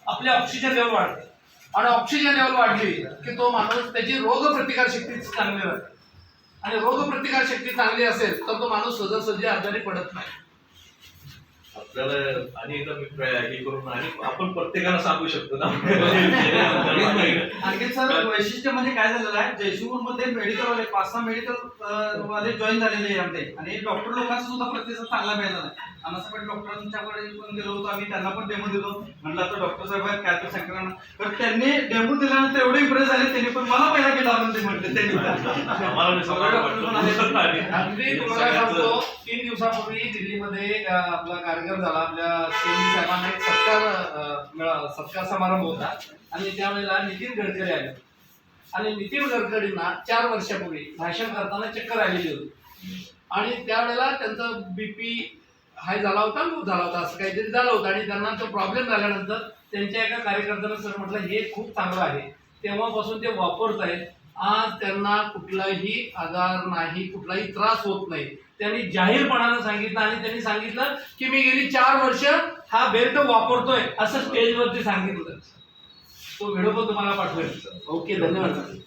आपली oxygen level वाढते आणि ऑक्सिजन लेवल वाढली की तो माणूस त्याची रोगप्रतिकार शक्ती चांगली राहते आणि रोगप्रतिकार शक्ती चांगली असेल तर तो माणूस सहजासहजी आजारी पडत नाही. आपल्याला आणि एकदा हे करून आणि आपण प्रत्येकाला सांगू शकतो ना. आणखी सर वैशिष्ट्य म्हणजे काय झालेलं आहे, जयशिंगपूर मध्ये मेडिकल वाले 5-6 मेडिकल वाले जॉईन झालेले आहे आमचे आणि डॉक्टर लोकांचा सुद्धा प्रतिसाद चांगला मिळाला आहे. अनासपट डॉक्टरांच्याकडे पण गेलो होतो आम्ही, त्यांना पण डेमो दिलो. म्हटलं आता डॉक्टर साहेब आहेत काय तर सांगणार, तर त्यांनी डेमो दिल्यानंतर एवढे इम्प्रेस झाले त्यांनी, पण मला पहिला गेला म्हणते म्हटले त्यांनी. अगदी तुम्हाला सांगतो 3 दिवसापूर्वी दिल्लीमध्ये आपला कार्यक्रम झाला. आपल्या सीएम साहेबांना एक सत्कार समारंभ होता आणि त्यावेळेला नितीन गडकरी आले आणि नितीन गडकरींना 4 वर्षापूर्वी भाषण करताना चक्कर आलेली होती आणि त्यावेळेला त्यांचा बीपी हाय झाला होता, लो झाला होता, असं काहीतरी झालं होतं आणि त्यांना तो प्रॉब्लेम झाल्यानंतर त्यांच्या एका कार्यकर्त्यानं सर म्हटलं हे खूप चांगलं आहे, तेव्हापासून ते वापरत आहेत. आज त्यांना कुठलाही आजार नाही, कुठलाही त्रास होत नाही. त्यांनी जाहीरपणानं सांगितलं आणि त्यांनी सांगितलं की मी गेली 4 वर्ष हा बेल्ट वापरतोय असं स्टेजवरती सांगितलं. तो व्हिडिओ पण तुम्हाला पाठवेल. ओके, धन्यवाद.